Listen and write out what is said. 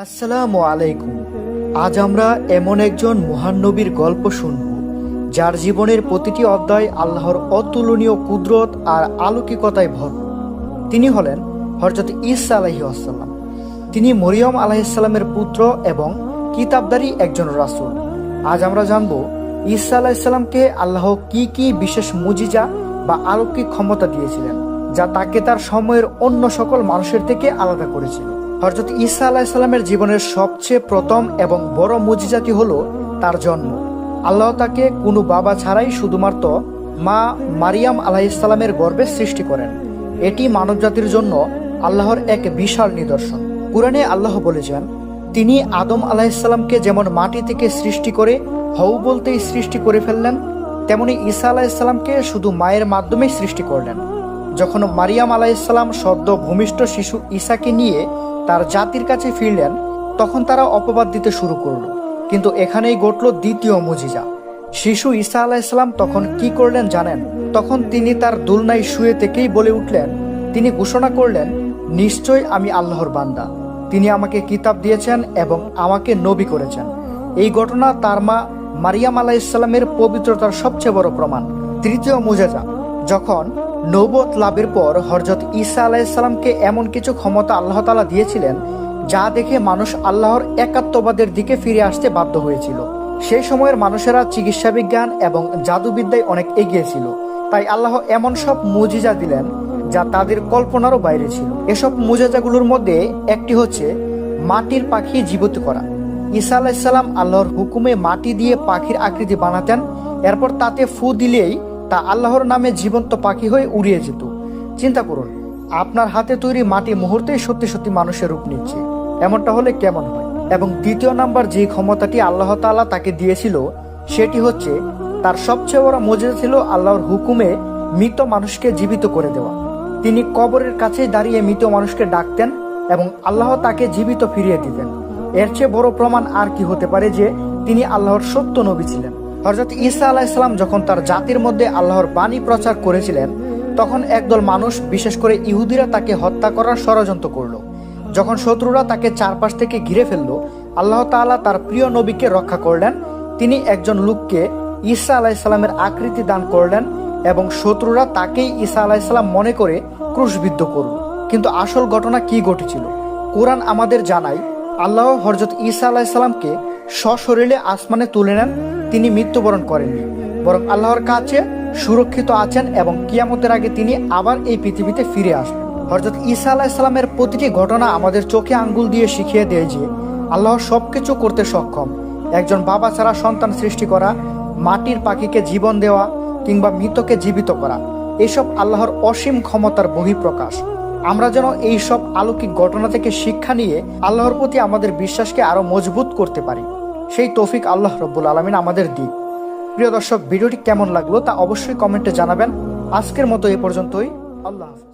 আসসালামু আলাইকুম। আজ আমরা এমন একজন মহান নবীর গল্প শুনব যার জীবনের প্রতিটি অধ্যায় আল্লাহর অতুলনীয় কুদরত আর আলৌকিকতায় ভরপুর। তিনি হলেন হযরত ঈসা আলাইহিস সালাম। তিনি মরিয়ম আলাইহিস সালামের পুত্র এবং কিতাবধারী একজন রাসূল। আজ আমরা জানব ঈসা আলাইহিস সালামকে আল্লাহ কি কি বিশেষ মুজিজা বা অলৌকিক ক্ষমতা দিয়েছিলেন যা তাকে তার সময়ের অন্য সকল মানুষের থেকে আলাদা করেছিল। হযরত ঈসা আলাইহিস সালামের জীবনের সবচেয়ে প্রথম এবং বড় মুজিজাটি হলো তার জন্ম। আল্লাহ তাকে কোনো বাবা ছাড়াই শুধুমাত্র মা মারিয়াম আলাইহিস সালামের গর্ভে সৃষ্টি করেন। এটি মানবজাতির জন্য আল্লাহর এক বিশাল নিদর্শন। কুরআনে আল্লাহ বলেছেন, তিনি আদম আলাইহিস সালামকে যেমন মাটি থেকে সৃষ্টি করে হউ বলতেই সৃষ্টি করে ফেললেন, তেমনি ঈসা আলাইহিস সালামকে শুধু মায়ের মাধ্যমেই সৃষ্টি করলেন। যখন মারিয়াম আলাইহিস সালাম সদ্য ভূমিষ্ঠ শিশু ঈসাকে নিয়ে তার জাতির কাছে ফিরলেন, তখন তারা অপবাদ দিতে শুরু করলো। কিন্তু এখানেই ঘটল দ্বিতীয় মুজিজা। শিশু ঈসা আলাইহিস সালাম তখন কি করলেন জানেন? তখন তিনি তার দুলনায় শুয়ে থেকেই বলে উঠলেন, তিনি ঘোষণা করলেন, নিশ্চয় আমি আল্লাহর বান্দা। তিনি আমাকে কিতাব দিয়েছেন এবং আমাকে নবী করেছেন। এই ঘটনা তার মা মারিয়াম আলাইহিস সালামের পবিত্রতার সবচেয়ে বড় প্রমাণ। তৃতীয় মুজিজা, যখন নবুয়ত লাভের পর হযরত ঈসা আলাইহিস সালামকে এমন কিছু ক্ষমতা আল্লাহ তাআলা দিয়েছিলেন যা দেখে মানুষ আল্লাহর একাত্মবাদের দিকে ফিরে আসতে বাধ্য হয়েছিল। সেই সময়ের মানুষেরা চিকিৎসা বিজ্ঞান এবং জাদুবিদ্যায় অনেক এগিয়ে ছিল, তাই আল্লাহ এমন সব মুজিজা দিলেন যা তাদের কল্পনারও বাইরে ছিল। এসব মুজিজাগুলোর মধ্যে একটি হচ্ছে মাটির পাখি জীবিত করা। ঈসা আলাইহিস সালাম আল্লাহর হুকুমে মাটি দিয়ে পাখির আকৃতি বানাতেন, এরপর তাতে ফু দিলেই তা আল্লাহর নামে জীবন্ত পাখি হয়ে উড়িয়ে যেত। চিন্তা করুন, আপনার হাতে তৈরি মাটি মুহূর্তেই সত্যি সত্যি মানুষের রূপ নিচ্ছে। এমনটা হলে কেমন হয়? এবং দ্বিতীয় নাম্বার যে ক্ষমতাটি আল্লাহ তাআলা তাকে দিয়েছিল সেটি হচ্ছে, তার সবচেয়ে বড় মুজিজা ছিল আল্লাহর হুকুমে মৃত মানুষকে জীবিত করে দেওয়া। তিনি কবরের কাছে দাঁড়িয়ে মৃত মানুষকে ডাকতেন এবং আল্লাহ তাকে জীবিত ফিরিয়ে দিতেন। এর চেয়ে বড় প্রমাণ আর কি হতে পারে যে তিনি আল্লাহর সত্য নবী ছিলেন। হযরত ঈসা আলাইহিস সালাম যখন তার জাতির মধ্যে আল্লাহর বাণী প্রচার করেছিলেন, তখন একদল মানুষ, বিশেষ করে ইহুদিরা, তাকে হত্যা করার ষড়যন্ত্র করলো। যখন শত্রুরা তাকে চারপাশ থেকে ঘিরে ফেললো, আল্লাহ তাআলা তার প্রিয় নবীকে রক্ষা করলেন। তিনি একজন লোককে ঈসা আলাইহিস সালামের আকৃতি দান করলেন এবং শত্রুরা তাকেই ঈসা আলাইহিস সালাম মনে করে ক্রুশবিদ্ধ করল। কিন্তু আসল ঘটনা কি ঘটেছিল? কোরআন আমাদের জানায়, আল্লাহ হযরত ঈসা আলাইহিস সালামকে সশরীরে আসমানে তুলে নেন। তিনি মৃত্যুবরণ করেননি, বরং আল্লাহর কাছে সুরক্ষিত আছেন এবং কিয়ামতের আগে তিনি আবার এই পৃথিবীতে ফিরে আসবেন। হযরত ঈসা আলাইহিস সালামের প্রতিটি ঘটনা আমাদের চোখে আঙ্গুল দিয়ে শিখিয়ে দেয় যে আল্লাহ সবকিছু করতে সক্ষম। একজন বাবা ছাড়া সন্তান সৃষ্টি করা, মাটির পাখিকে জীবন দেওয়া কিংবা মৃতকে জীবিত করা, এসব আল্লাহর অসীম ক্ষমতার বহিঃপ্রকাশ। আমরা যেন এই সব অলৌকিক ঘটনা থেকে শিক্ষা নিয়ে আল্লাহর প্রতি আমাদের বিশ্বাসকে আরো মজবুত করতে পারি। সেই তৌফিক আল্লাহ রব্বুল আলামিন আমাদের দিক। প্রিয় দর্শক, ভিডিওটি কেমন লাগলো তা অবশ্যই কমেন্টে জানাবেন। আজকের মতো এ পর্যন্তই। আল্লাহ হাফেজ।